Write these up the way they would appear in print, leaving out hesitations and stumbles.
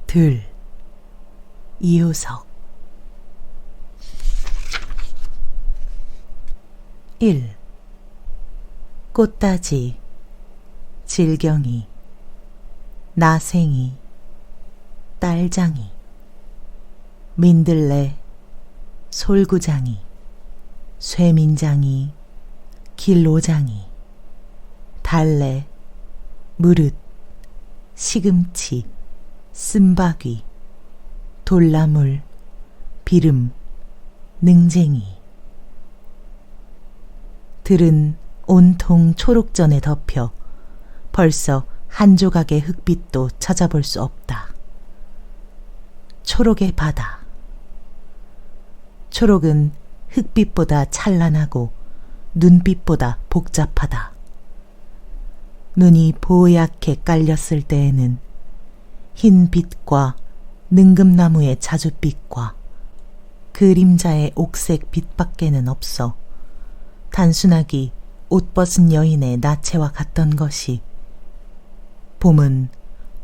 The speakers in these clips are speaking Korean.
들 이효석 1. 꽃다지 질경이 나생이 딸장이 민들레 솔구장이 쇠민장이 길로장이 달래 무릇 시금치 쓴바귀 돌나물 비름 능쟁이 들은 온통 초록전에 덮여 벌써 한 조각의 흙빛도 찾아볼 수 없다. 초록의 바다. 초록은 흙빛보다 찬란하고 눈빛보다 복잡하다. 눈이 보얗게 깔렸을 때에는 흰 빛과 능금나무의 자줏빛과 그림자의 옥색 빛밖에는 없어 단순하기 옷 벗은 여인의 나체와 같던 것이 봄은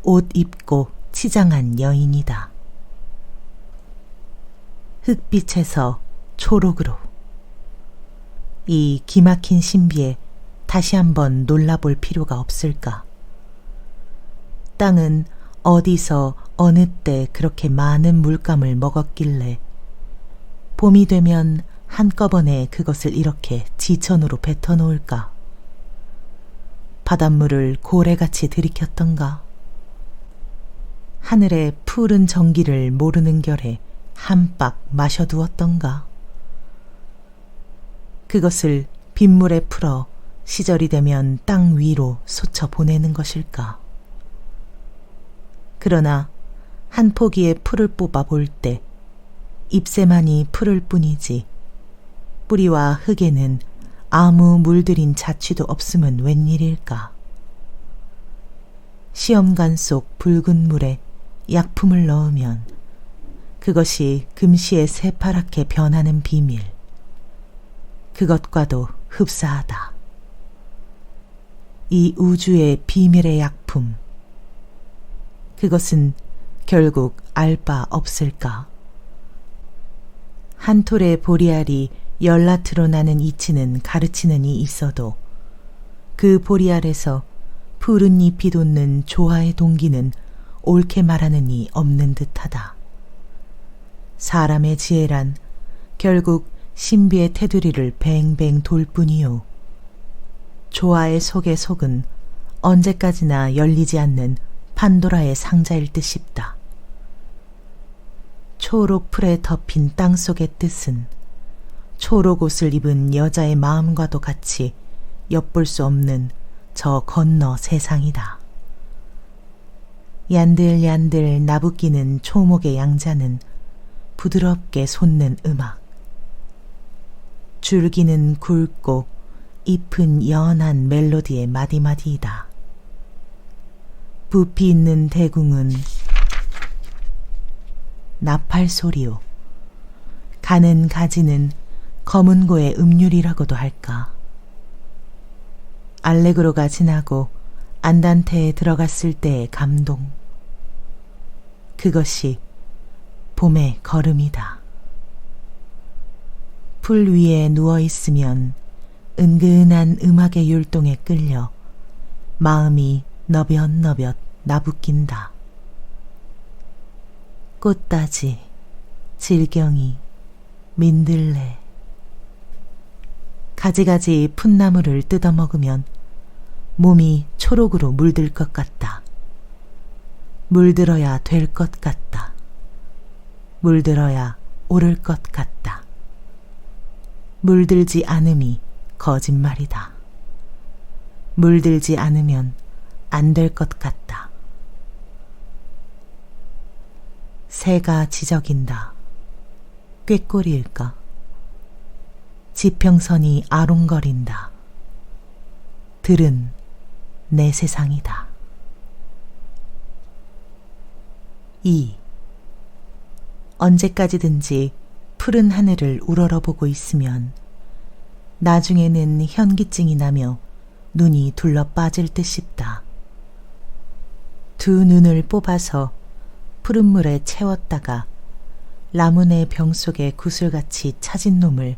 옷 입고 치장한 여인이다. 흙빛에서 초록으로 이 기막힌 신비에 다시 한번 놀라볼 필요가 없을까? 땅은 어디서 어느 때 그렇게 많은 물감을 먹었길래 봄이 되면 한꺼번에 그것을 이렇게 지천으로 뱉어놓을까? 바닷물을 고래같이 들이켰던가? 하늘의 푸른 전기를 모르는 결에 한 박 마셔두었던가? 그것을 빗물에 풀어 시절이 되면 땅 위로 솟쳐 보내는 것일까? 그러나 한 포기의 풀을 뽑아 볼 때 잎새만이 푸를 뿐이지 뿌리와 흙에는 아무 물들인 자취도 없음은 웬일일까? 시험관 속 붉은 물에 약품을 넣으면 그것이 금시에 새파랗게 변하는 비밀, 그것과도 흡사하다. 이 우주의 비밀의 약품, 그것은 결국 알 바 없을까? 한 톨의 보리알이 열라트로 나는 이치는 가르치는 이 있어도 그 보리알에서 푸른 잎이 돋는 조화의 동기는 옳게 말하는 이 없는 듯하다. 사람의 지혜란 결국 신비의 테두리를 뱅뱅 돌 뿐이요. 조화의 속의 속은 언제까지나 열리지 않는 판도라의 상자일 듯 싶다. 초록 풀에 덮인 땅속의 뜻은 초록 옷을 입은 여자의 마음과도 같이 엿볼 수 없는 저 건너 세상이다. 얀들얀들 나부끼는 초목의 양자는 부드럽게 솟는 음악. 줄기는 굵고 잎은 연한 멜로디의 마디마디이다. 부피 있는 대궁은 나팔 소리요. 가는 가지는 검은고의 음률이라고도 할까. 알레그로가 지나고 안단테에 들어갔을 때의 감동. 그것이 봄의 걸음이다. 풀 위에 누워있으면 은근한 음악의 율동에 끌려 마음이 너볕너볕 나부낀다. 꽃다지, 질경이, 민들레. 가지가지 풋나무를 뜯어먹으면 몸이 초록으로 물들 것 같다. 물들어야 될 것 같다. 물들어야 옳을 것 같다. 물들지 않음이 거짓말이다. 물들지 않으면 안 될 것 같다. 새가 지저긴다. 꾀꼬리일까? 지평선이 아롱거린다. 들은 내 세상이다. 2. 언제까지든지 푸른 하늘을 우러러보고 있으면 나중에는 현기증이 나며 눈이 둘러 빠질 듯 싶다. 두 눈을 뽑아서 푸른 물에 채웠다가 라문의 병 속에 구슬같이 차진 놈을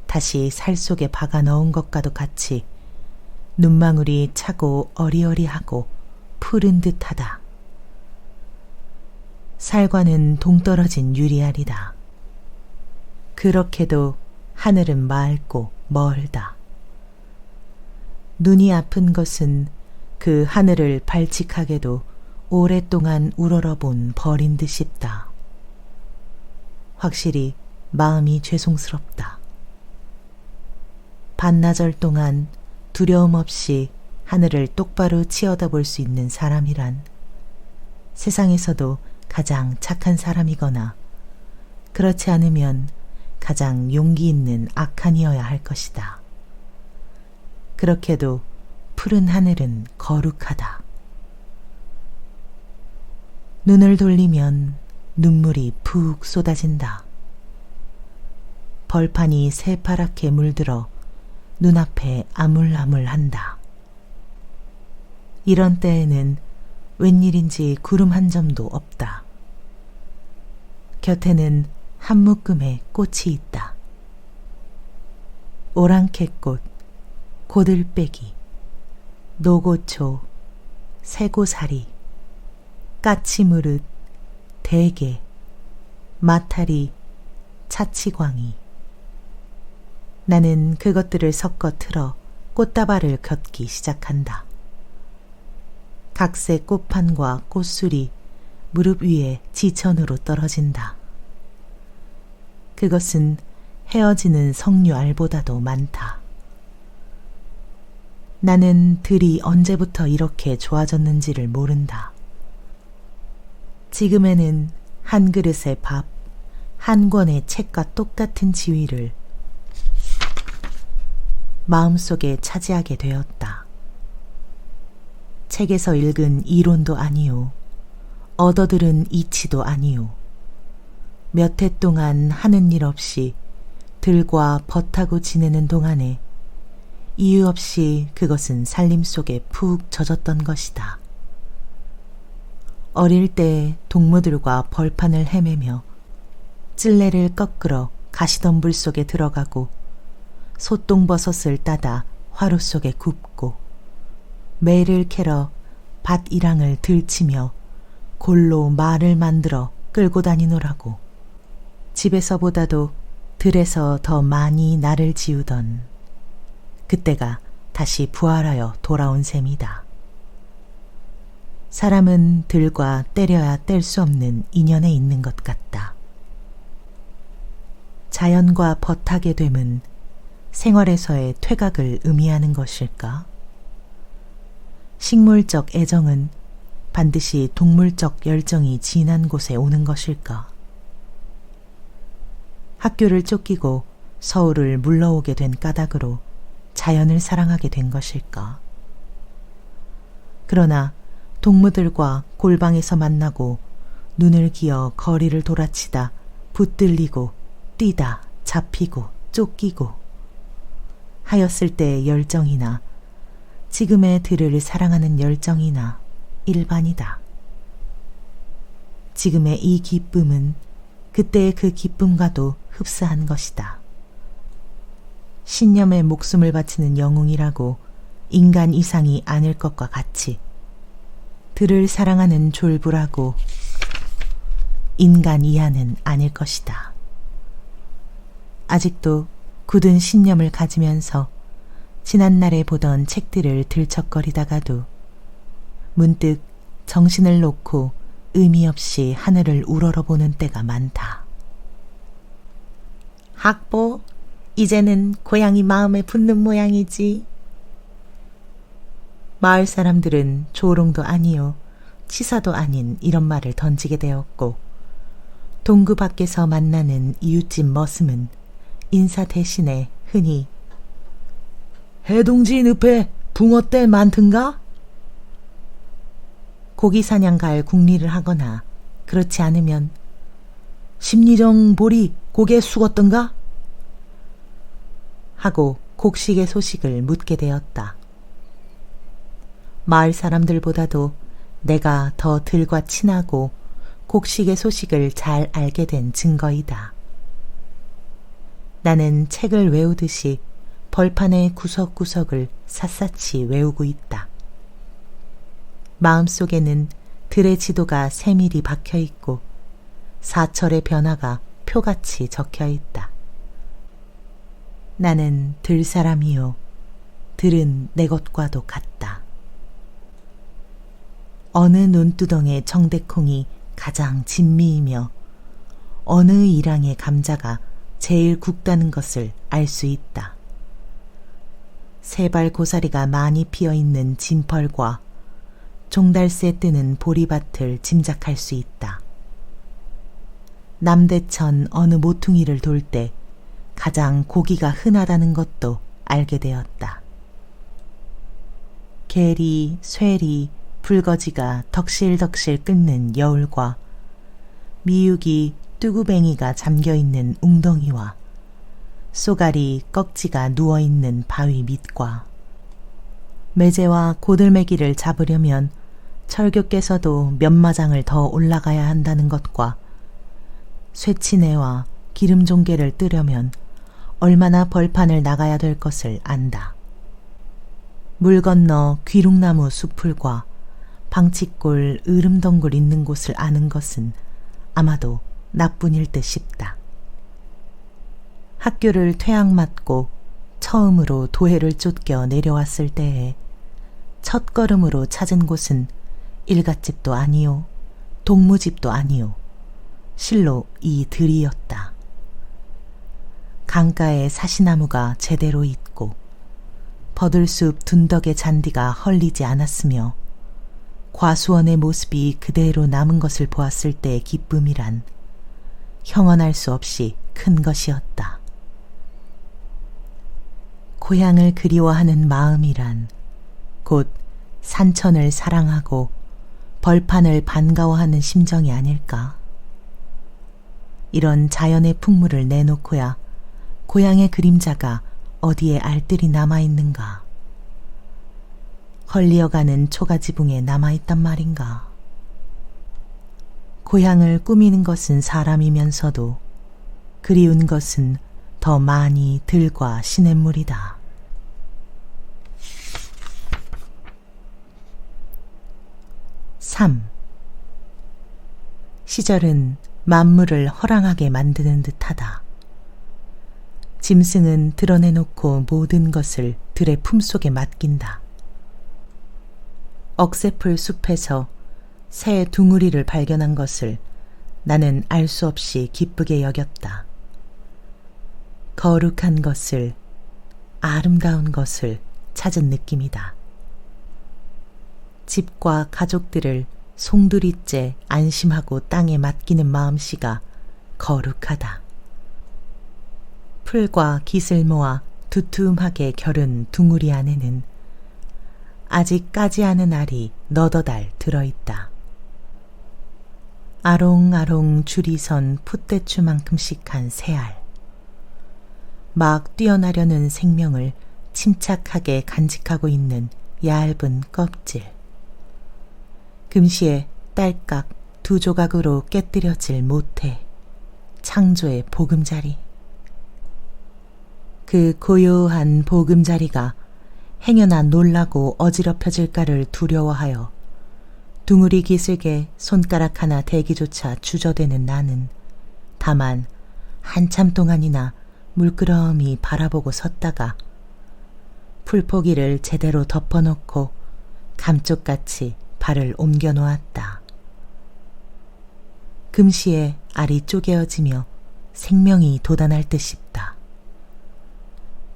다시 살 속에 박아 넣은 것과도 같이 눈망울이 차고 어리어리하고 푸른 듯하다. 살과는 동떨어진 유리알이다. 그렇게도 하늘은 맑고 멀다. 눈이 아픈 것은 그 하늘을 발칙하게도 오랫동안 우러러본 벌인 듯 싶다. 확실히 마음이 죄송스럽다. 반나절 동안 두려움 없이 하늘을 똑바로 치어다볼 수 있는 사람이란 세상에서도 가장 착한 사람이거나 그렇지 않으면 가장 용기 있는 악한이어야 할 것이다. 그렇게도 푸른 하늘은 거룩하다. 눈을 돌리면 눈물이 푹 쏟아진다. 벌판이 새파랗게 물들어 눈앞에 아물아물한다. 이런 때에는 웬일인지 구름 한 점도 없다. 곁에는 한 묶음의 꽃이 있다. 오랑캐꽃, 고들빼기, 노고초, 새고사리, 까치무릇, 대게, 마타리, 차치광이. 나는 그것들을 섞어 틀어 꽃다발을 걷기 시작한다. 각색 꽃판과 꽃술이 무릎 위에 지천으로 떨어진다. 그것은 헤어지는 석류알보다도 많다. 나는 들이 언제부터 이렇게 좋아졌는지를 모른다. 지금에는 한 그릇의 밥, 한 권의 책과 똑같은 지위를 마음속에 차지하게 되었다. 책에서 읽은 이론도 아니요, 얻어들은 이치도 아니요. 몇 해 동안 하는 일 없이 들과 벗하고 지내는 동안에 이유 없이 그것은 살림 속에 푹 젖었던 것이다. 어릴 때 동무들과 벌판을 헤매며 찔레를 꺾으러 가시덤불 속에 들어가고 소똥버섯을 따다 화로 속에 굽고 매를 캐러 밭이랑을 들치며 골로 말을 만들어 끌고 다니노라고 집에서보다도 들에서 더 많이 나를 지우던 그때가 다시 부활하여 돌아온 셈이다. 사람은 들과 때려야 뗄 수 없는 인연에 있는 것 같다. 자연과 벗하게 됨은 생활에서의 퇴각을 의미하는 것일까? 식물적 애정은 반드시 동물적 열정이 진한 곳에 오는 것일까? 학교를 쫓기고 서울을 물러오게 된 까닭으로 자연을 사랑하게 된 것일까? 그러나 동무들과 골방에서 만나고 눈을 기어 거리를 돌아치다 붙들리고 뛰다 잡히고 쫓기고 하였을 때의 열정이나 지금의 들을 사랑하는 열정이나 일반이다. 지금의 이 기쁨은 그때의 그 기쁨과도 흡사한 것이다. 신념에 목숨을 바치는 영웅이라고 인간 이상이 아닐 것과 같이 들을 사랑하는 졸부라고 인간 이하는 아닐 것이다. 아직도 굳은 신념을 가지면서 지난날에 보던 책들을 들척거리다가도 문득 정신을 놓고 의미 없이 하늘을 우러러보는 때가 많다. 학보, 이제는 고향이 마음에 붙는 모양이지. 마을 사람들은 조롱도 아니요 치사도 아닌 이런 말을 던지게 되었고 동구 밖에서 만나는 이웃집 머슴은 인사 대신에 흔히 해동지 늪에 붕어떼 많든가? 고기 사냥 갈 궁리를 하거나 그렇지 않으면 심리정 보리 고개 숙었던가? 하고 곡식의 소식을 묻게 되었다. 마을 사람들보다도 내가 더 들과 친하고 곡식의 소식을 잘 알게 된 증거이다. 나는 책을 외우듯이 벌판의 구석구석을 샅샅이 외우고 있다. 마음속에는 들의 지도가 세밀히 박혀 있고 사철의 변화가 표같이 적혀 있다. 나는 들 사람이요, 들은 내 것과도 같다. 어느 논두덩의 정대콩이 가장 진미이며 어느 일항의 감자가 제일 굵다는 것을 알 수 있다. 세발 고사리가 많이 피어있는 진펄과 종달새 뜨는 보리밭을 짐작할 수 있다. 남대천 어느 모퉁이를 돌 때 가장 고기가 흔하다는 것도 알게 되었다. 개리, 쇠리, 불거지가 덕실덕실 끓는 여울과 미육이, 뚜구뱅이가 잠겨있는 웅덩이와 쏘가리, 꺽지가 누워있는 바위 밑과 매제와 고들매기를 잡으려면 철교께서도 몇 마장을 더 올라가야 한다는 것과 쇠치네와 기름종개를 뜨려면 얼마나 벌판을 나가야 될 것을 안다. 물 건너 귀룩나무 수풀과 방치골 으름덩굴 있는 곳을 아는 것은 아마도 나뿐일 듯 싶다. 학교를 퇴학맞고 처음으로 도해를 쫓겨 내려왔을 때에 첫 걸음으로 찾은 곳은 일갓집도 아니요, 동무집도 아니요, 실로 이 들이었다. 강가에 사시나무가 제대로 있고 버들숲 둔덕의 잔디가 헐리지 않았으며 과수원의 모습이 그대로 남은 것을 보았을 때의 기쁨이란 형언할 수 없이 큰 것이었다. 고향을 그리워하는 마음이란 곧 산천을 사랑하고 벌판을 반가워하는 심정이 아닐까. 이런 자연의 풍물을 내놓고야 고향의 그림자가 어디에 알뜰히 남아있는가. 헐리어가는 초가지붕에 남아있단 말인가. 고향을 꾸미는 것은 사람이면서도 그리운 것은 더 많이 들과 시냇물이다. 3. 시절은 만물을 허랑하게 만드는 듯하다. 짐승은 드러내놓고 모든 것을 들의 품속에 맡긴다. 억새풀 숲에서 새 둥우리를 발견한 것을 나는 알 수 없이 기쁘게 여겼다. 거룩한 것을, 아름다운 것을 찾은 느낌이다. 집과 가족들을 송두리째 안심하고 땅에 맡기는 마음씨가 거룩하다. 풀과 깃을 모아 두툼하게 결은 둥우리 안에는 아직 까지 않은 알이 너더달 들어있다. 아롱아롱 줄이 선 풋대추만큼씩한 새알. 막 뛰어나려는 생명을 침착하게 간직하고 있는 얇은 껍질. 금시에 딸깍 두 조각으로 깨뜨려질 못해 창조의 보금자리. 그 고요한 보금자리가 행여나 놀라고 어지럽혀질까를 두려워하여 둥우리 기슭에 손가락 하나 대기조차 주저대는 나는 다만 한참 동안이나 물끄러미 바라보고 섰다가 풀포기를 제대로 덮어놓고 감쪽같이 발을 옮겨 놓았다. 금시에 알이 쪼개어지며 생명이 돋아날 듯 싶다.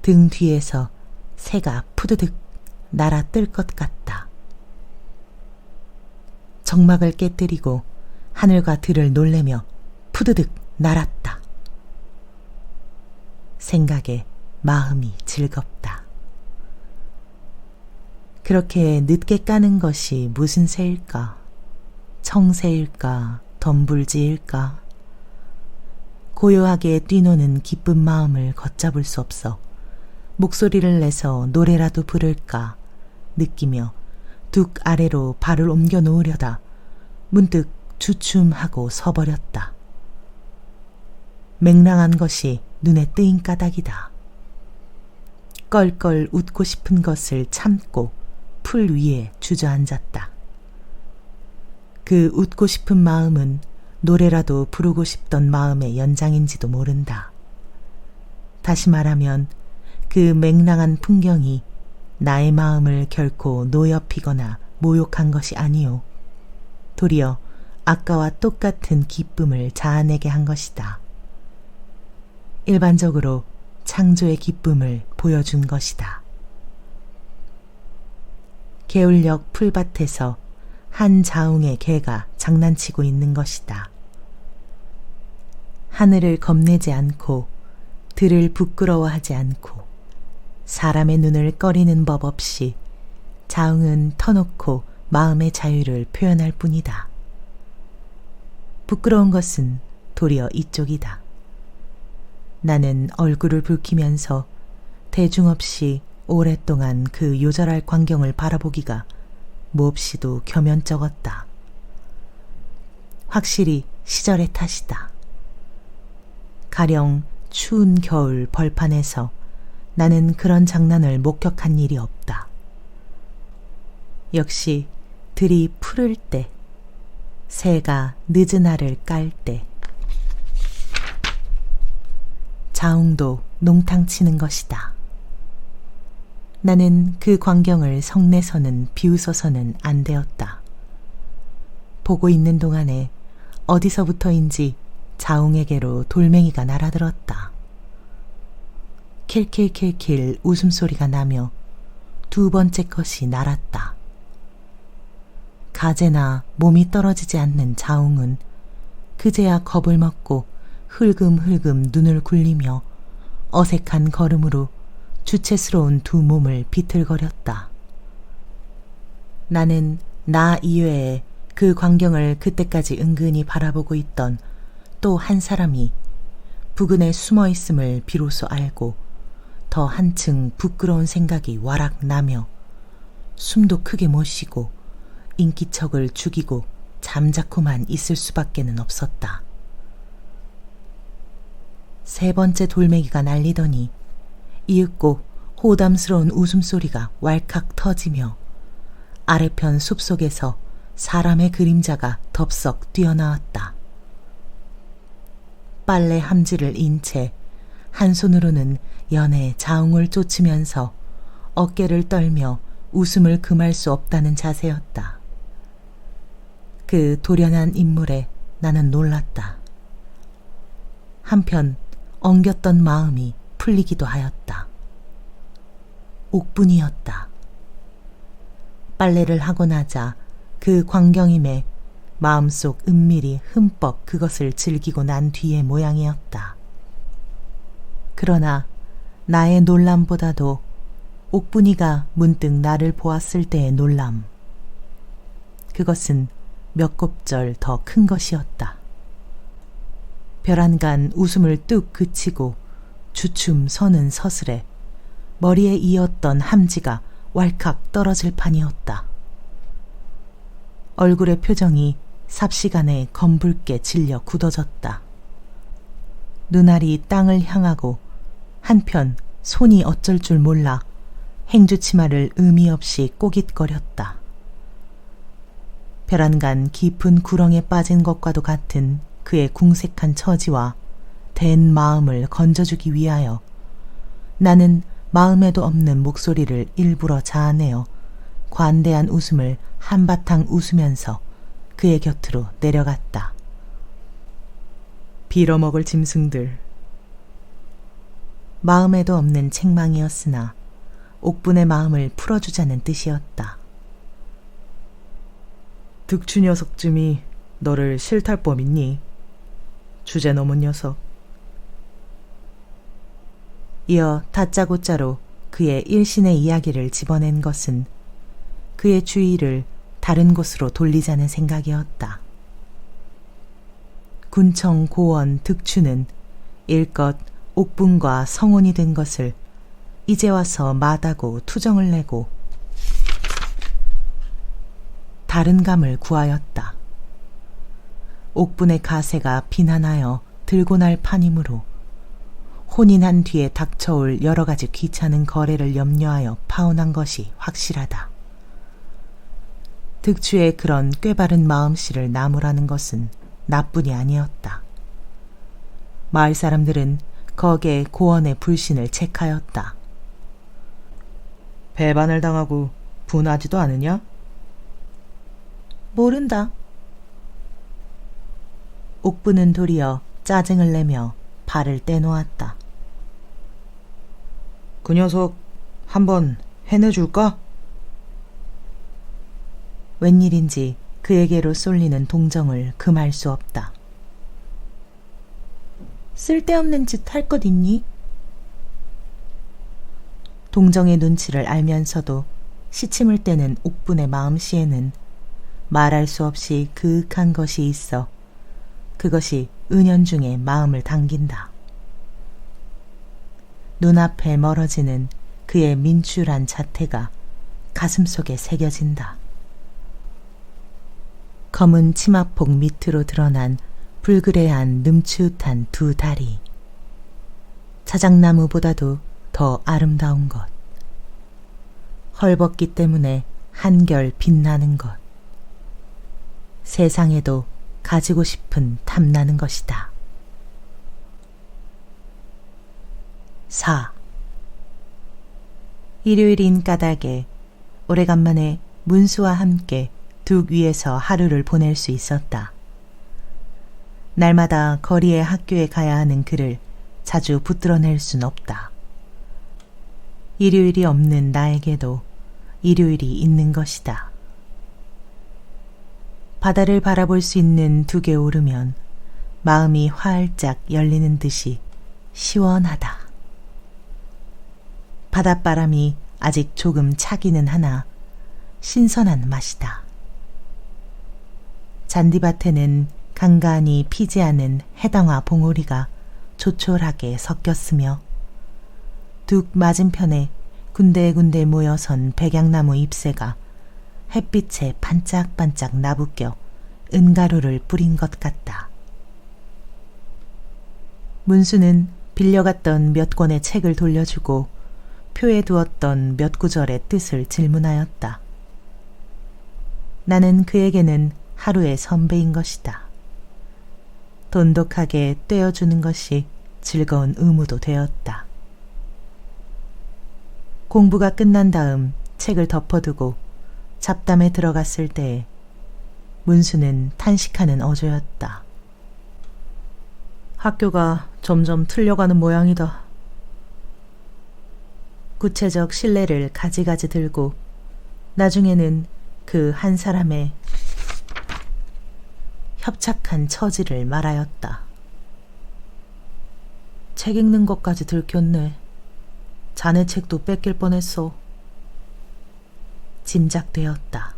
등 뒤에서 새가 푸드득 날아뜰 것 같다. 정막을 깨뜨리고 하늘과 들을 놀래며 푸드득 날았다. 생각에 마음이 즐겁다. 그렇게 늦게 까는 것이 무슨 새일까? 청새일까? 덤불지일까? 고요하게 뛰노는 기쁜 마음을 걷잡을 수 없어 목소리를 내서 노래라도 부를까 느끼며 둑 아래로 발을 옮겨 놓으려다 문득 주춤하고 서버렸다. 맹랑한 것이 눈에 뜨인 까닭이다. 껄껄 웃고 싶은 것을 참고 풀 위에 주저앉았다. 그 웃고 싶은 마음은 노래라도 부르고 싶던 마음의 연장인지도 모른다. 다시 말하면 그 맹랑한 풍경이 나의 마음을 결코 노엽히거나 모욕한 것이 아니오. 도리어 아까와 똑같은 기쁨을 자아내게 한 것이다. 일반적으로 창조의 기쁨을 보여준 것이다. 개울역 풀밭에서 한 자웅의 개가 장난치고 있는 것이다. 하늘을 겁내지 않고 들을 부끄러워하지 않고 사람의 눈을 꺼리는 법 없이 자웅은 터놓고 마음의 자유를 표현할 뿐이다. 부끄러운 것은 도리어 이쪽이다. 나는 얼굴을 붉히면서 대중 없이 오랫동안 그 요절할 광경을 바라보기가 몹시도 겸연쩍었다. 확실히 시절의 탓이다. 가령 추운 겨울 벌판에서 나는 그런 장난을 목격한 일이 없다. 역시 들이 푸를 때, 새가 늦은 알을 깔 때, 자웅도 농탕 치는 것이다. 나는 그 광경을 성내서는 비웃어서는 안 되었다. 보고 있는 동안에 어디서부터인지 자웅에게로 돌멩이가 날아들었다. 킬킬킬킬 웃음소리가 나며 두 번째 것이 날았다. 가재나 몸이 떨어지지 않는 자웅은 그제야 겁을 먹고 흘금흘금 눈을 굴리며 어색한 걸음으로 주체스러운 두 몸을 비틀거렸다. 나는 나 이외에 그 광경을 그때까지 은근히 바라보고 있던 또 한 사람이 부근에 숨어 있음을 비로소 알고 더 한층 부끄러운 생각이 와락 나며 숨도 크게 못 쉬고 인기척을 죽이고 잠자코만 있을 수밖에는 없었다. 세 번째 돌멩이가 날리더니 이윽고 호담스러운 웃음소리가 왈칵 터지며 아래편 숲속에서 사람의 그림자가 덥석 뛰어나왔다. 빨래 함지를 인 채 한 손으로는 연애 자웅을 쫓으면서 어깨를 떨며 웃음을 금할 수 없다는 자세였다. 그 돌연한 인물에 나는 놀랐다. 한편 엉겼던 마음이 풀리기도 하였다. 옥분이었다. 빨래를 하고 나자 그 광경임에 마음속 은밀히 흠뻑 그것을 즐기고 난 뒤의 모양이었다. 그러나 나의 놀람보다도 옥분이가 문득 나를 보았을 때의 놀람, 그것은 몇 곱절 더 큰 것이었다. 벼란간 웃음을 뚝 그치고 주춤 서는 서슬에 머리에 이었던 함지가 왈칵 떨어질 판이었다. 얼굴의 표정이 삽시간에 검붉게 질려 굳어졌다. 눈알이 땅을 향하고 한편 손이 어쩔 줄 몰라 행주치마를 의미 없이 꼬깃거렸다. 벼란간 깊은 구렁에 빠진 것과도 같은 그의 궁색한 처지와 댄 마음을 건져주기 위하여 나는 마음에도 없는 목소리를 일부러 자아내어 관대한 웃음을 한바탕 웃으면서 그의 곁으로 내려갔다. 빌어먹을 짐승들. 마음에도 없는 책망이었으나 옥분의 마음을 풀어주자는 뜻이었다. 득추 녀석쯤이 너를 실탈 법 있니? 주제 넘은 녀석. 이어 다짜고짜로 그의 일신의 이야기를 집어낸 것은 그의 주의를 다른 곳으로 돌리자는 생각이었다. 군청 고원 득추는 일껏 옥분과 성혼이 된 것을 이제 와서 마다고 투정을 내고 다른 감을 구하였다. 옥분의 가세가 비난하여 들고 날 판이므로 혼인한 뒤에 닥쳐올 여러 가지 귀찮은 거래를 염려하여 파혼한 것이 확실하다. 득추의 그런 꾀바른 마음씨를 나무라는 것은 나뿐이 아니었다. 마을 사람들은 거기에 고원의 불신을 체크하였다. 배반을 당하고 분하지도 않으냐? 모른다. 옥부는 도리어 짜증을 내며 발을 떼놓았다. 그 녀석 한번 해내줄까? 웬일인지 그에게로 쏠리는 동정을 금할 수 없다. 쓸데없는 짓 할 것 있니? 동정의 눈치를 알면서도 시침을 떼는 옥분의 마음씨에는 말할 수 없이 그윽한 것이 있어 그것이 은연중에 마음을 당긴다. 눈앞에 멀어지는 그의 민출한 자태가 가슴속에 새겨진다. 검은 치마폭 밑으로 드러난 불그레한 늠치웃한 두 다리. 자작나무보다도 더 아름다운 것. 헐벗기 때문에 한결 빛나는 것. 세상에도 가지고 싶은 탐나는 것이다. 4. 일요일인 까닭에 오래간만에 문수와 함께 둑 위에서 하루를 보낼 수 있었다. 날마다 거리의 학교에 가야 하는 그를 자주 붙들어낼 순 없다. 일요일이 없는 나에게도 일요일이 있는 것이다. 바다를 바라볼 수 있는 둑에 오르면 마음이 활짝 열리는 듯이 시원하다. 바닷바람이 아직 조금 차기는 하나 신선한 맛이다. 잔디밭에는 간간히 피지 않은 해당화 봉오리가 조촐하게 섞였으며 둑 맞은편에 군데군데 모여선 백양나무 잎새가 햇빛에 반짝반짝 나부껴 은가루를 뿌린 것 같다. 문수는 빌려갔던 몇 권의 책을 돌려주고 표에 두었던 몇 구절의 뜻을 질문하였다. 나는 그에게는 하루의 선배인 것이다. 돈독하게 떼어주는 것이 즐거운 의무도 되었다. 공부가 끝난 다음 책을 덮어두고 잡담에 들어갔을 때에 문수는 탄식하는 어조였다. 학교가 점점 틀려가는 모양이다. 구체적 신뢰를 가지가지 들고 나중에는 그 한 사람의 협착한 처지를 말하였다. 책 읽는 것까지 들켰네. 자네 책도 뺏길 뻔했어. 짐작되었다.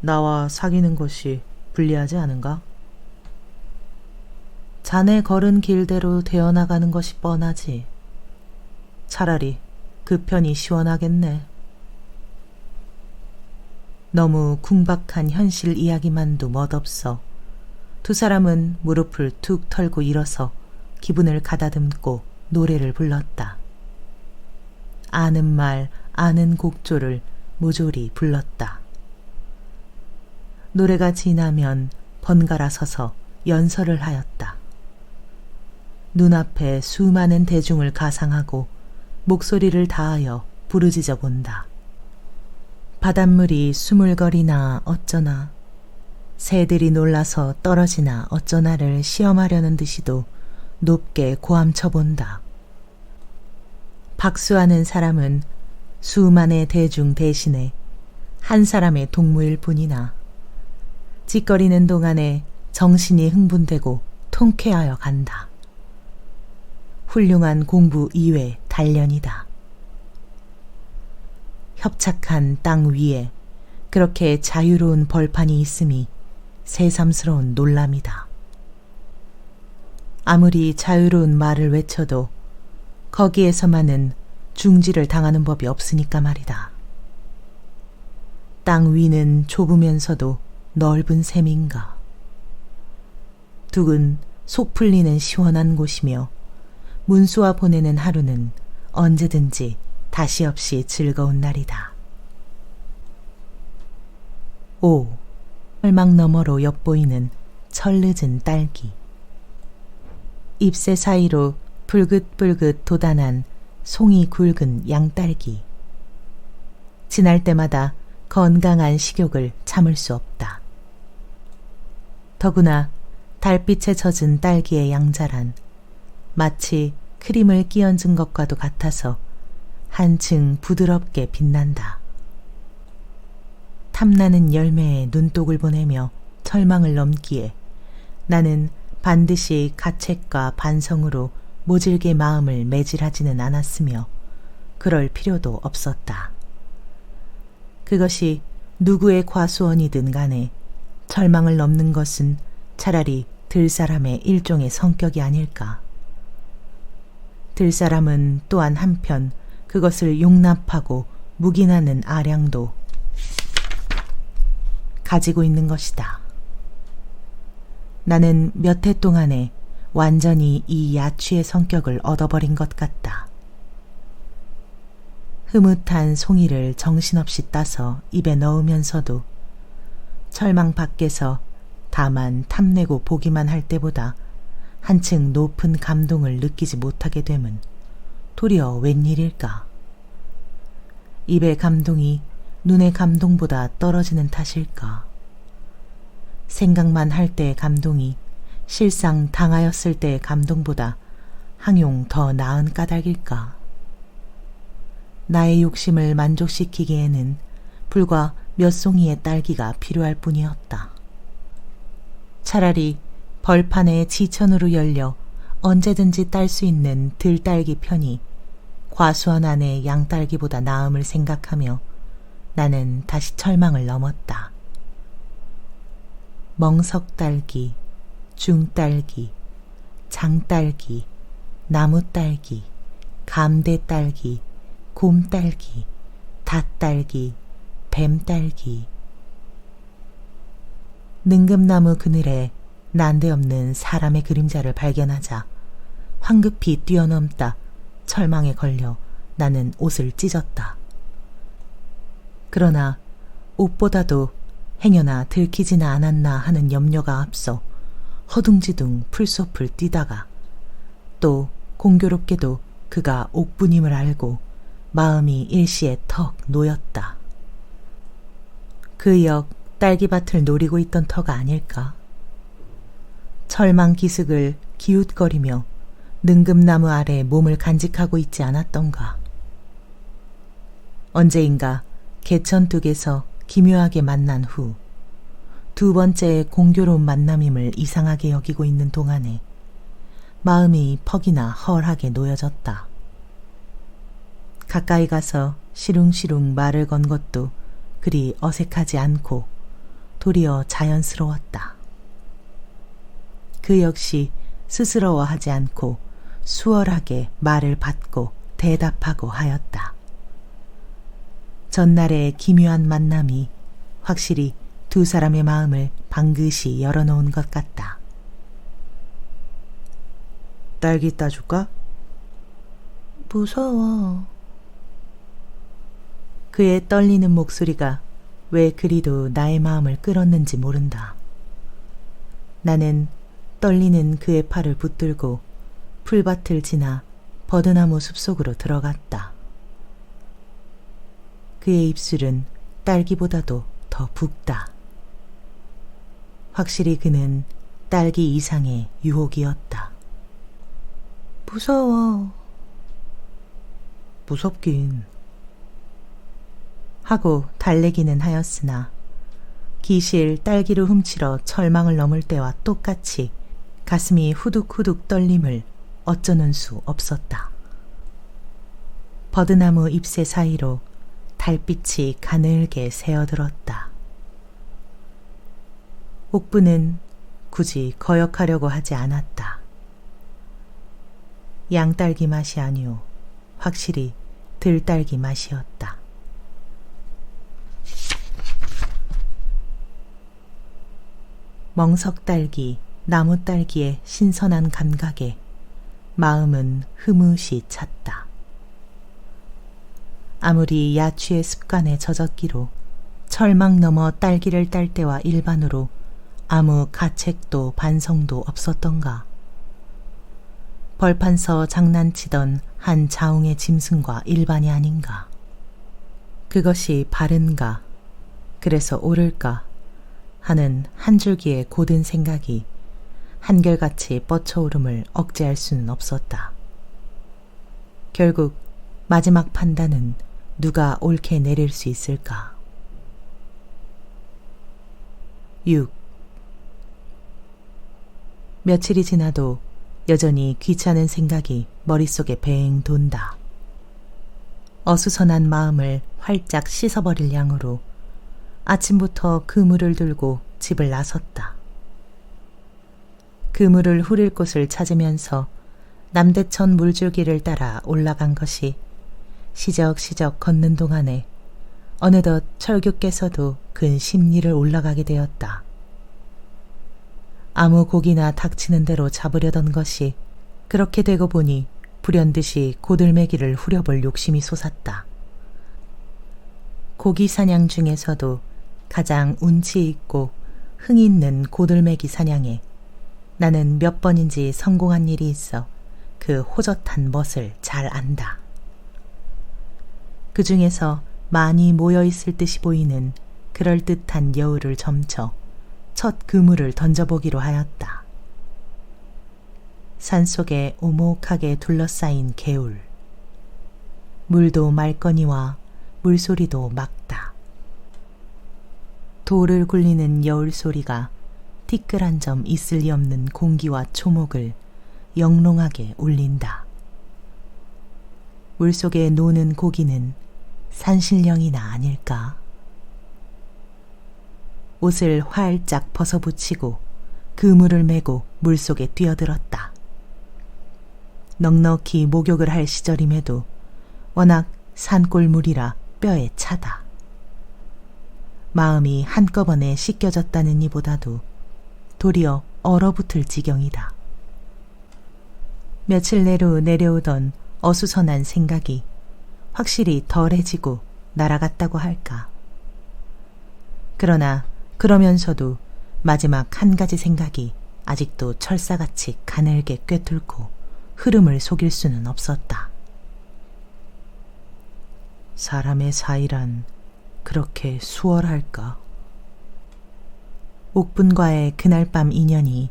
나와 사귀는 것이 불리하지 않은가? 자네 걸은 길대로 되어나가는 것이 뻔하지. 차라리 그 편이 시원하겠네. 너무 궁박한 현실 이야기만도 멋없어 두 사람은 무릎을 툭 털고 일어서 기분을 가다듬고 노래를 불렀다. 아는 말, 아는 곡조를 모조리 불렀다. 노래가 지나면 번갈아 서서 연설을 하였다. 눈앞에 수많은 대중을 가상하고 목소리를 다하여 부르짖어 본다. 바닷물이 수물거리나 어쩌나, 새들이 놀라서 떨어지나 어쩌나를 시험하려는 듯이도 높게 고함쳐 본다. 박수하는 사람은 수만의 대중 대신에 한 사람의 동무일 뿐이나 찌꺼리는 동안에 정신이 흥분되고 통쾌하여 간다. 훌륭한 공부 이외 단련이다. 협착한 땅 위에 그렇게 자유로운 벌판이 있음이 새삼스러운 놀람이다. 아무리 자유로운 말을 외쳐도 거기에서만은 중지를 당하는 법이 없으니까 말이다. 땅 위는 좁으면서도 넓은 샘인가. 둑은 속 풀리는 시원한 곳이며 문수와 보내는 하루는 언제든지 다시 없이 즐거운 날이다. 5. 철망 너머로 엿보이는 철늦은 딸기. 잎새 사이로 불긋불긋 돋아난 송이 굵은 양딸기. 지날 때마다 건강한 식욕을 참을 수 없다. 더구나 달빛에 젖은 딸기의 양자란 마치 크림을 끼얹은 것과도 같아서 한층 부드럽게 빛난다. 탐나는 열매에 눈독을 보내며 철망을 넘기에 나는 반드시 가책과 반성으로 모질게 마음을 매질하지는 않았으며 그럴 필요도 없었다. 그것이 누구의 과수원이든 간에 철망을 넘는 것은 차라리 들사람의 일종의 성격이 아닐까. 들사람은 또한 한편 그것을 용납하고 묵인하는 아량도 가지고 있는 것이다. 나는 몇 해 동안에 완전히 이 야취의 성격을 얻어버린 것 같다. 흐뭇한 송이를 정신없이 따서 입에 넣으면서도 철망 밖에서 다만 탐내고 보기만 할 때보다 한층 높은 감동을 느끼지 못하게 됨은 도리어 웬일일까? 입의 감동이 눈의 감동보다 떨어지는 탓일까? 생각만 할 때의 감동이 실상 당하였을 때의 감동보다 항용 더 나은 까닭일까? 나의 욕심을 만족시키기에는 불과 몇 송이의 딸기가 필요할 뿐이었다. 차라리 벌판에 지천으로 열려 언제든지 딸 수 있는 들딸기 편이 과수원 안의 양딸기보다 나음을 생각하며 나는 다시 철망을 넘었다. 멍석딸기, 중딸기, 장딸기, 나무딸기, 감대딸기, 곰딸기, 닷딸기, 뱀딸기. 능금나무 그늘에 난데없는 사람의 그림자를 발견하자 황급히 뛰어넘다 철망에 걸려 나는 옷을 찢었다. 그러나 옷보다도 행여나 들키지나 않았나 하는 염려가 앞서 허둥지둥 풀숲을 뛰다가 또 공교롭게도 그가 옥분임을 알고 마음이 일시에 턱 놓였다. 그 역 딸기밭을 노리고 있던 터가 아닐까? 철망 기슭을 기웃거리며 능금나무 아래 몸을 간직하고 있지 않았던가? 언제인가 개천둑에서 기묘하게 만난 후 두 번째의 공교로운 만남임을 이상하게 여기고 있는 동안에 마음이 퍽이나 헐하게 놓여졌다. 가까이 가서 시룽시룽 말을 건 것도 그리 어색하지 않고 도리어 자연스러웠다. 그 역시 스스러워하지 않고 수월하게 말을 받고 대답하고 하였다. 전날의 기묘한 만남이 확실히 두 사람의 마음을 방긋이 열어놓은 것 같다. 딸기 따줄까? 무서워. 그의 떨리는 목소리가 왜 그리도 나의 마음을 끌었는지 모른다. 나는 떨리는 그의 팔을 붙들고 풀밭을 지나 버드나무 숲속으로 들어갔다. 그의 입술은 딸기보다도 더 붓다. 확실히 그는 딸기 이상의 유혹이었다. 무서워. 무섭긴 하고 달래기는 하였으나 기실 딸기를 훔치러 철망을 넘을 때와 똑같이 가슴이 후둑후둑 떨림을 어쩌는 수 없었다. 버드나무 잎새 사이로 달빛이 가늘게 새어들었다. 옥부는 굳이 거역하려고 하지 않았다. 양딸기 맛이 아니오 확실히 들딸기 맛이었다. 멍석딸기, 나무딸기의 신선한 감각에 마음은 흐뭇이 찼다. 아무리 야취의 습관에 젖었기로 철망 너머 딸기를 딸 때와 일반으로 아무 가책도 반성도 없었던가. 벌판서 장난치던 한 자웅의 짐승과 일반이 아닌가. 그것이 바른가, 그래서 옳을까 하는 한 줄기의 고든 생각이 한결같이 뻗쳐오름을 억제할 수는 없었다. 결국 마지막 판단은 누가 옳게 내릴 수 있을까? 6. 며칠이 지나도 여전히 귀찮은 생각이 머릿속에 배행 돈다. 어수선한 마음을 활짝 씻어버릴 양으로 아침부터 그물을 들고 집을 나섰다. 그물을 후릴 곳을 찾으면서 남대천 물줄기를 따라 올라간 것이 시적시적 걷는 동안에 어느덧 철규께서도 근 10리를 올라가게 되었다. 아무 고기나 닥치는 대로 잡으려던 것이 그렇게 되고 보니 불현듯이 고들매기를 후려볼 욕심이 솟았다. 고기 사냥 중에서도 가장 운치 있고 흥 있는 고들매기 사냥에 나는 몇 번인지 성공한 일이 있어 그 호젓한 멋을 잘 안다. 그 중에서 많이 모여있을 듯이 보이는 그럴듯한 여울을 점쳐 첫 그물을 던져보기로 하였다. 산속에 오목하게 둘러싸인 개울. 물도 맑거니와 물소리도 맑다. 돌을 굴리는 여울 소리가 티끌 한 점 있을 리 없는 공기와 초목을 영롱하게 울린다. 물속에 노는 고기는 산신령이나 아닐까? 옷을 활짝 벗어붙이고 그물을 메고 물속에 뛰어들었다. 넉넉히 목욕을 할 시절임에도 워낙 산골물이라 뼈에 차다. 마음이 한꺼번에 씻겨졌다는 이보다도 도리어 얼어붙을 지경이다. 며칠 내로 내려오던 어수선한 생각이 확실히 덜해지고 날아갔다고 할까. 그러나 그러면서도 마지막 한 가지 생각이 아직도 철사같이 가늘게 꿰뚫고 흐름을 속일 수는 없었다. 사람의 사이란 그렇게 수월할까? 옥분과의 그날 밤 인연이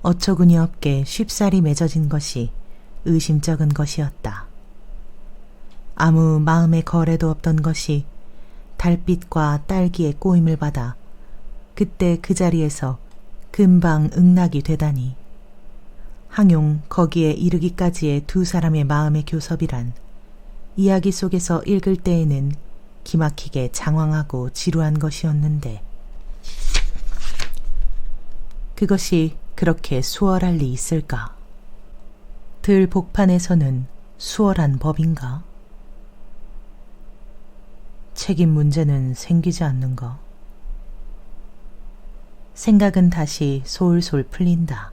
어처구니 없게 쉽사리 맺어진 것이 의심쩍은 것이었다. 아무 마음의 거래도 없던 것이 달빛과 딸기의 꼬임을 받아 그때 그 자리에서 금방 응낙이 되다니. 항용 거기에 이르기까지의 두 사람의 마음의 교섭이란 이야기 속에서 읽을 때에는 기막히게 장황하고 지루한 것이었는데 그것이 그렇게 수월할 리 있을까? 들 복판에서는 수월한 법인가? 책임 문제는 생기지 않는가? 생각은 다시 솔솔 풀린다.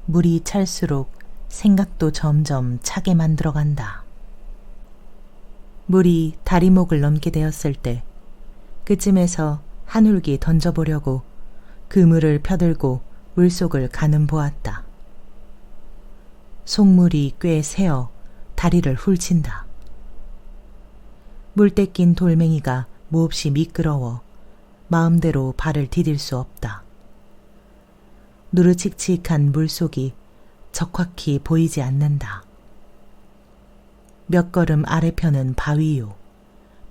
물이 찰수록 생각도 점점 차게 만들어간다. 물이 다리목을 넘게 되었을 때 그쯤에서 한 홀기 던져보려고 그물을 펴들고 물속을 가늠 보았다. 속물이 꽤 새어 다리를 훌친다. 물때 낀 돌멩이가 몹시 미끄러워 마음대로 발을 디딜 수 없다. 누르칙칙한 물속이 적확히 보이지 않는다. 몇 걸음 아래편은 바위요.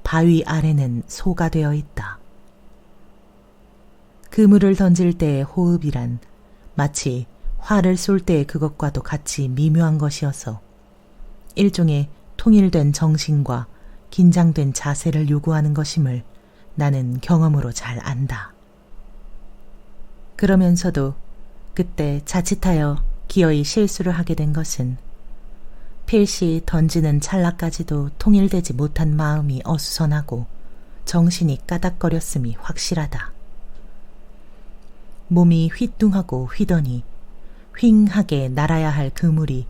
바위 아래는 소가 되어 있다. 그물을 던질 때의 호흡이란 마치 활을 쏠 때의 그것과도 같이 미묘한 것이어서 일종의 통일된 정신과 긴장된 자세를 요구하는 것임을 나는 경험으로 잘 안다. 그러면서도 그때 자칫하여 기어이 실수를 하게 된 것은 필시 던지는 찰나까지도 통일되지 못한 마음이 어수선하고 정신이 까닥거렸음이 확실하다. 몸이 휘뚱하고 휘더니 휑하게 날아야 할 그물이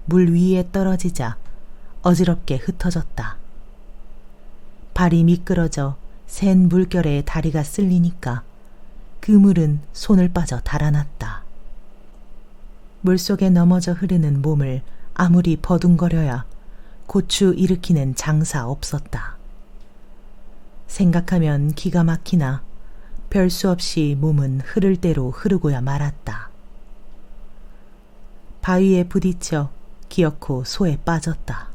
물 위에 떨어지자 어지럽게 흩어졌다. 발이 미끄러져 센 물결에 다리가 쓸리니까 그물은 손을 빠져 달아났다. 물속에 넘어져 흐르는 몸을 아무리 버둥거려야 고추 일으키는 장사 없었다. 생각하면 기가 막히나 별 수 없이 몸은 흐를 대로 흐르고야 말았다. 바위에 부딪혀 기어코 소에 빠졌다.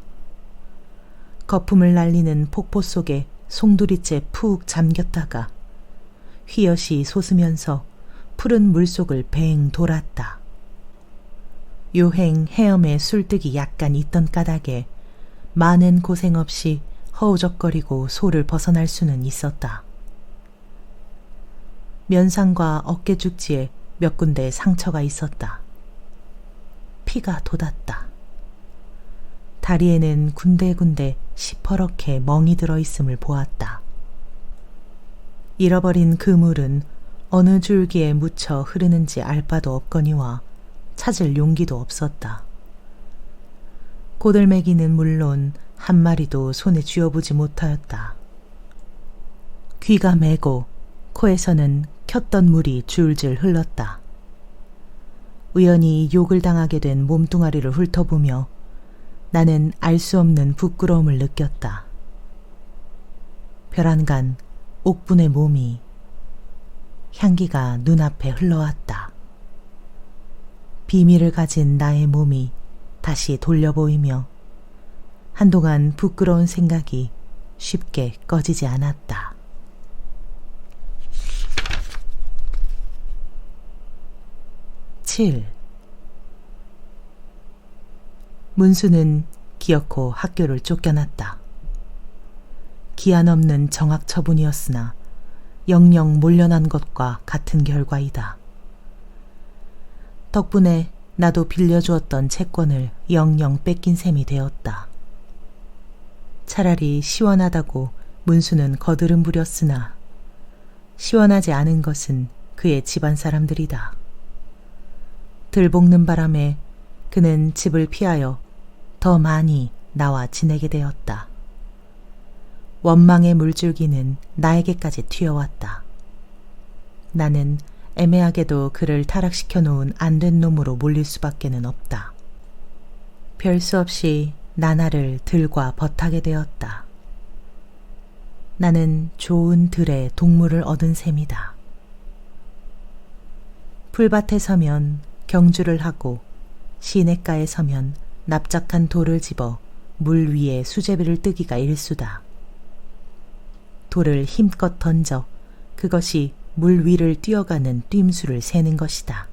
거품을 날리는 폭포 속에 송두리째 푹 잠겼다가 휘엇이 솟으면서 푸른 물속을 뱅 돌았다. 요행 헤엄에 술뜨기 약간 있던 까닭에 많은 고생 없이 허우적거리고 소를 벗어날 수는 있었다. 면상과 어깨 죽지에 몇 군데 상처가 있었다. 피가 돋았다. 다리에는 군데군데 시퍼렇게 멍이 들어있음을 보았다. 잃어버린 그물은 어느 줄기에 묻혀 흐르는지 알 바도 없거니와 찾을 용기도 없었다. 고들매기는 물론 한 마리도 손에 쥐어보지 못하였다. 귀가 매고 코에서는 켰던 물이 줄줄 흘렀다. 우연히 욕을 당하게 된 몸뚱아리를 훑어보며 나는 알 수 없는 부끄러움을 느꼈다. 벼란간 옥분의 몸이 향기가 눈앞에 흘러왔다. 비밀을 가진 나의 몸이 다시 돌려 보이며 한동안 부끄러운 생각이 쉽게 꺼지지 않았다. 문수는 기어코 학교를 쫓겨났다. 기한 없는 정학 처분이었으나 영영 몰려난 것과 같은 결과이다. 덕분에 나도 빌려주었던 채권을 영영 뺏긴 셈이 되었다. 차라리 시원하다고 문수는 거드름 부렸으나 시원하지 않은 것은 그의 집안 사람들이다. 들볶는 바람에 그는 집을 피하여 더 많이 나와 지내게 되었다. 원망의 물줄기는 나에게까지 튀어왔다. 나는 애매하게도 그를 타락시켜 놓은 안된 놈으로 몰릴 수밖에는 없다. 별 수 없이 나날을 들과 벗하게 되었다. 나는 좋은 들에 동물을 얻은 셈이다. 풀밭에 서면 경주를 하고 시냇가에 서면 납작한 돌을 집어 물 위에 수제비를 뜨기가 일수다. 돌을 힘껏 던져 그것이 물 위를 뛰어가는 뜀수를 세는 것이다.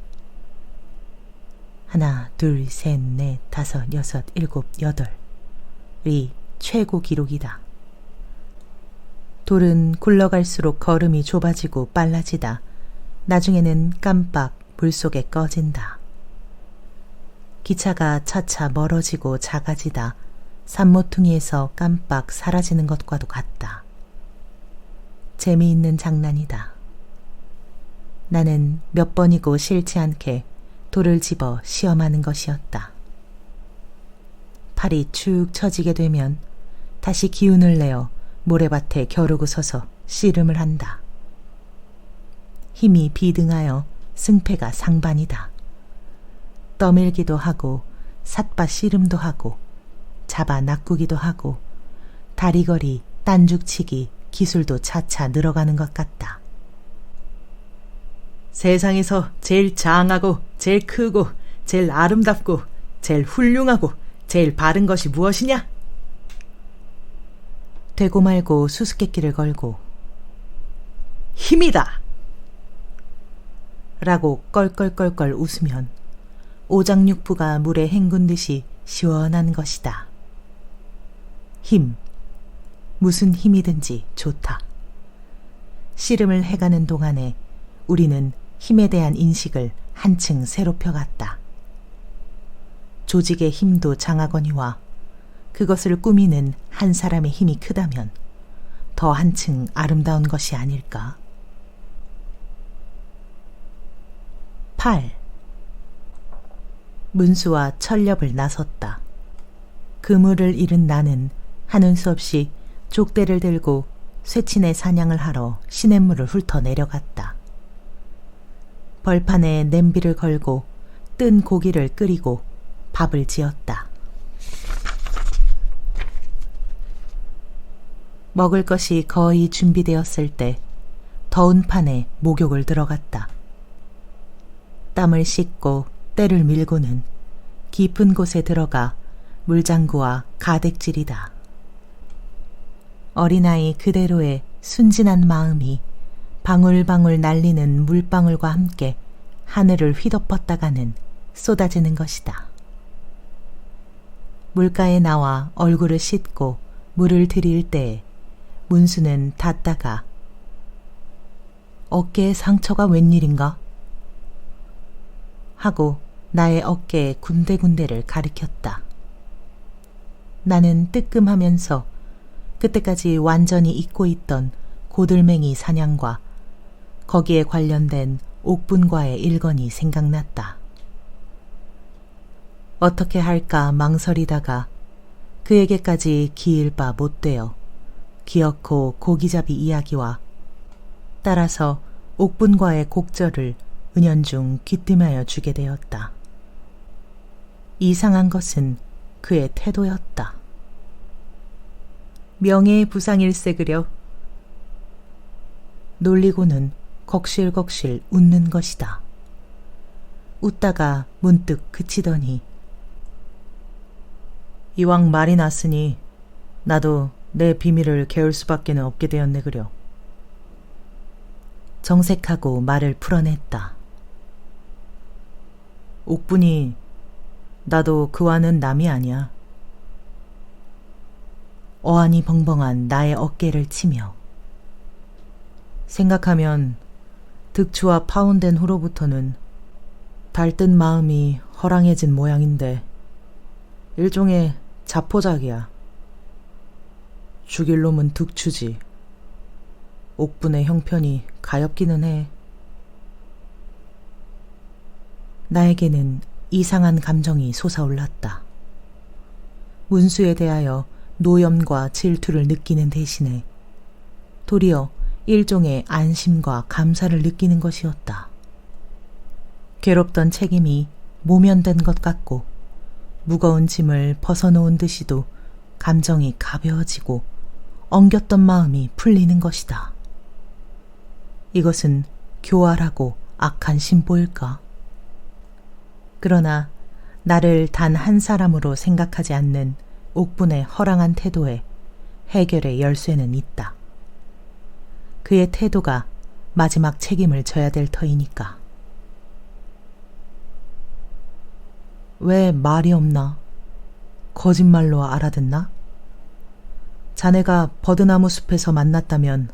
하나, 둘, 셋, 넷, 다섯, 여섯, 일곱, 여덟이 최고 기록이다. 돌은 굴러갈수록 걸음이 좁아지고 빨라지다 나중에는 깜빡 물속에 꺼진다. 기차가 차차 멀어지고 작아지다 산모퉁이에서 깜빡 사라지는 것과도 같다. 재미있는 장난이다. 나는 몇 번이고 싫지 않게 돌을 집어 시험하는 것이었다. 팔이 축 처지게 되면 다시 기운을 내어 모래밭에 겨루고 서서 씨름을 한다. 힘이 비등하여 승패가 상반이다. 떠밀기도 하고 삿바 씨름도 하고 잡아 낚구기도 하고 다리걸이 딴죽치기 기술도 차차 늘어가는 것 같다. 세상에서 제일 장하고 제일 크고 제일 아름답고 제일 훌륭하고 제일 바른 것이 무엇이냐? 되고 말고 수수께끼를 걸고 힘이다! 라고 껄껄껄껄 웃으면 오장육부가 물에 헹군듯이 시원한 것이다. 힘, 무슨 힘이든지 좋다. 씨름을 해가는 동안에 우리는 힘에 대한 인식을 한층 새로 펴갔다. 조직의 힘도 장하거니와 그것을 꾸미는 한 사람의 힘이 크다면 더 한층 아름다운 것이 아닐까. 8. 문수와 철렵을 나섰다. 그물을 잃은 나는 하는 수 없이 족대를 들고 쇠친의 사냥을 하러 시냇물을 훑어 내려갔다. 벌판에 냄비를 걸고 뜬 고기를 끓이고 밥을 지었다. 먹을 것이 거의 준비되었을 때 더운 판에 목욕을 들어갔다. 땀을 씻고 때를 밀고는 깊은 곳에 들어가 물장구와 가댁질이다. 어린아이 그대로의 순진한 마음이 방울방울 날리는 물방울과 함께 하늘을 휘덮었다가는 쏟아지는 것이다. 물가에 나와 얼굴을 씻고 물을 들일 때에 문수는 닫다가 어깨에 상처가 웬일인가? 하고 나의 어깨에 군데군데를 가리켰다. 나는 뜨끔하면서 그때까지 완전히 잊고 있던 고들맹이 사냥과 거기에 관련된 옥분과의 일건이 생각났다. 어떻게 할까 망설이다가 그에게까지 기일 바 못되어 기어코 고기잡이 이야기와 따라서 옥분과의 곡절을 은연중 귀띔하여 주게 되었다. 이상한 것은 그의 태도였다. 명예의 부상일세 그려. 놀리고는 걱실걱실 웃는 것이다. 웃다가 문득 그치더니 이왕 말이 났으니 나도 내 비밀을 개울 수밖에는 없게 되었네 그려. 정색하고 말을 풀어냈다. 옥분이 나도 그와는 남이 아니야. 어안이 벙벙한 나의 어깨를 치며 생각하면 득추와 파혼된 후로부터는 달뜬 마음이 허랑해진 모양인데 일종의 자포자기야. 죽일 놈은 득추지. 옥분의 형편이 가엾기는 해. 나에게는 이상한 감정이 솟아올랐다. 문수에 대하여 노염과 질투를 느끼는 대신에 도리어 일종의 안심과 감사를 느끼는 것이었다. 괴롭던 책임이 모면된 것 같고 무거운 짐을 벗어놓은 듯이도 감정이 가벼워지고 엉겼던 마음이 풀리는 것이다. 이것은 교활하고 악한 심보일까? 그러나 나를 단 한 사람으로 생각하지 않는 옥분의 허랑한 태도에 해결의 열쇠는 있다. 그의 태도가 마지막 책임을 져야 될 터이니까. 왜 말이 없나? 거짓말로 알아듣나? 자네가 버드나무 숲에서 만났다면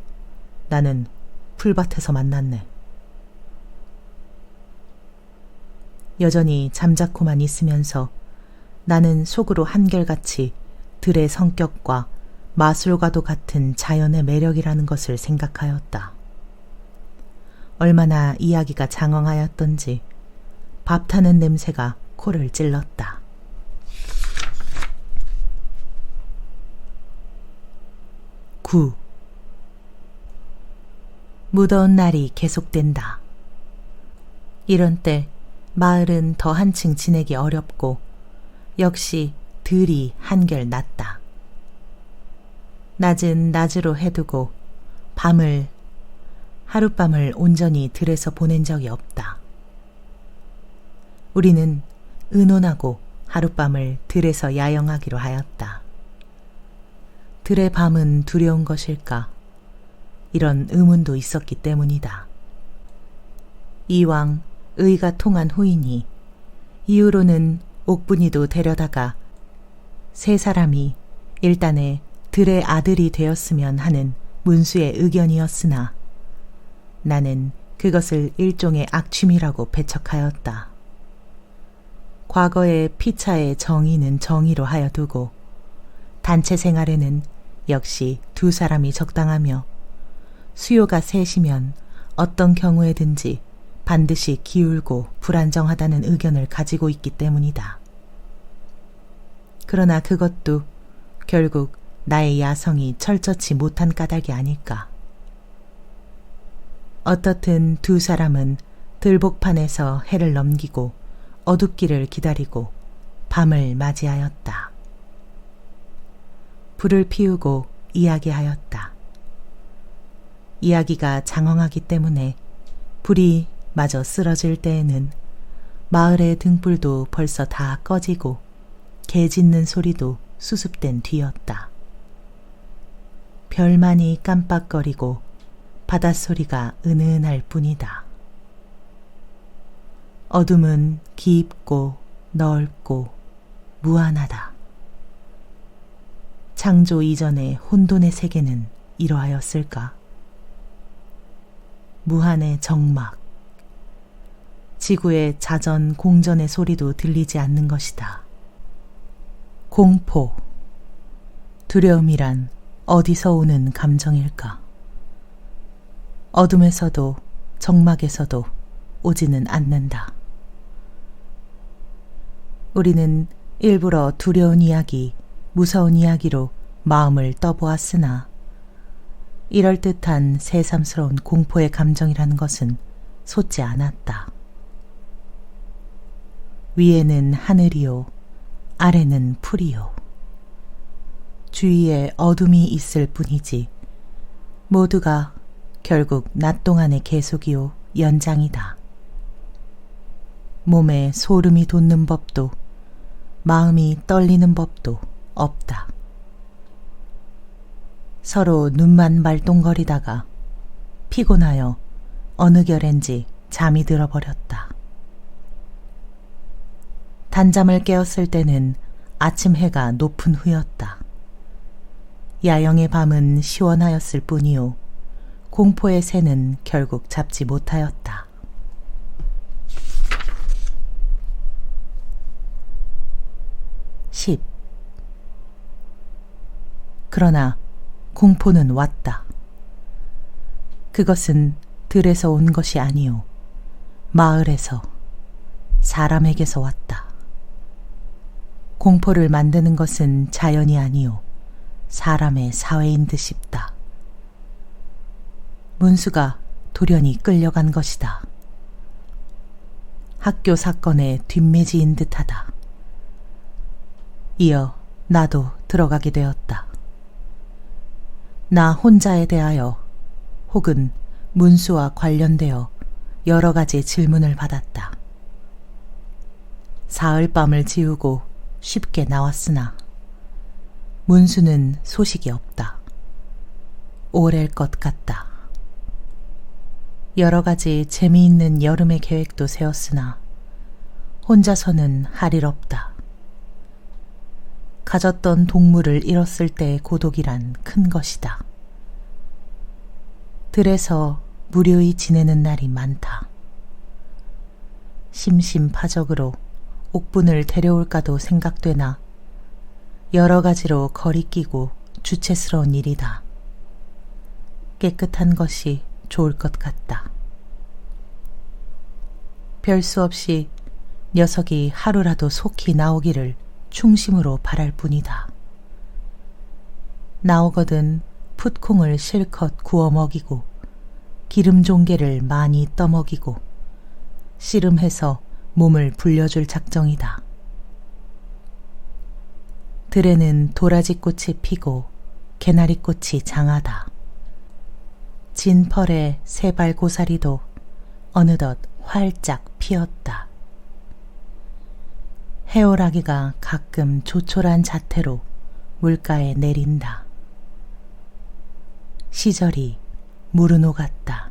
나는 풀밭에서 만났네. 여전히 잠자코만 있으면서 나는 속으로 한결같이 들의 성격과 마술과도 같은 자연의 매력이라는 것을 생각하였다. 얼마나 이야기가 장황하였던지 밥 타는 냄새가 코를 찔렀다. 9. 무더운 날이 계속된다. 이런 때 마을은 더 한층 지내기 어렵고 역시 들이 한결 낮다. 낮은 낮으로 해두고 하룻밤을 온전히 들에서 보낸 적이 없다. 우리는 의논하고 하룻밤을 들에서 야영하기로 하였다. 들의 밤은 두려운 것일까? 이런 의문도 있었기 때문이다. 이왕 의가 통한 후이니 이후로는 옥분이도 데려다가 세 사람이 일단에 들의 아들이 되었으면 하는 문수의 의견이었으나 나는 그것을 일종의 악취미라고 배척하였다. 과거의 피차의 정의는 정의로 하여 두고 단체 생활에는 역시 두 사람이 적당하며 수요가 셋이면 어떤 경우에든지 반드시 기울고 불안정하다는 의견을 가지고 있기 때문이다. 그러나 그것도 결국 나의 야성이 철저치 못한 까닭이 아닐까. 어떻든 두 사람은 들복판에서 해를 넘기고 어둡기를 기다리고 밤을 맞이하였다. 불을 피우고 이야기하였다. 이야기가 장황하기 때문에 불이 마저 쓰러질 때에는 마을의 등불도 벌써 다 꺼지고 개 짖는 소리도 수습된 뒤였다. 별만이 깜빡거리고 바닷소리가 은은할 뿐이다. 어둠은 깊고 넓고 무한하다. 창조 이전의 혼돈의 세계는 이러하였을까? 무한의 정막, 지구의 자전 공전의 소리도 들리지 않는 것이다. 공포, 두려움이란 어디서 오는 감정일까? 어둠에서도 정막에서도 오지는 않는다. 우리는 일부러 두려운 이야기, 무서운 이야기로 마음을 떠보았으나 이럴듯한 새삼스러운 공포의 감정이라는 것은 솟지 않았다. 위에는 하늘이요, 아래는 풀이요. 주위에 어둠이 있을 뿐이지 모두가 결국 낮 동안의 계속이요, 연장이다. 몸에 소름이 돋는 법도 마음이 떨리는 법도 없다. 서로 눈만 말똥거리다가 피곤하여 어느 결엔지 잠이 들어버렸다. 단잠을 깨었을 때는 아침 해가 높은 후였다. 야영의 밤은 시원하였을 뿐이요, 공포의 새는 결국 잡지 못하였다. 10. 그러나 공포는 왔다. 그것은 들에서 온 것이 아니요, 마을에서, 사람에게서 왔다. 공포를 만드는 것은 자연이 아니요, 사람의 사회인 듯 싶다. 문수가 돌연히 끌려간 것이다. 학교 사건의 뒷매지인 듯하다. 이어 나도 들어가게 되었다. 나 혼자에 대하여 혹은 문수와 관련되어 여러 가지 질문을 받았다. 사흘밤을 지우고 쉽게 나왔으나 문수는 소식이 없다. 오래일 것 같다. 여러 가지 재미있는 여름의 계획도 세웠으나 혼자서는 할 일 없다. 가졌던 동물을 잃었을 때의 고독이란 큰 것이다. 들에서 무료히 지내는 날이 많다. 심심파적으로 옥분을 데려올까도 생각되나 여러 가지로 거리끼고 주체스러운 일이다. 깨끗한 것이 좋을 것 같다. 별 수 없이 녀석이 하루라도 속히 나오기를 충심으로 바랄 뿐이다. 나오거든 풋콩을 실컷 구워 먹이고 기름 종개를 많이 떠먹이고 씨름해서 몸을 불려줄 작정이다. 들에는 도라지꽃이 피고 개나리꽃이 장하다. 진펄의 세발고사리도 어느덧 활짝 피었다. 해오라기가 가끔 조촐한 자태로 물가에 내린다. 시절이 무르노 같다.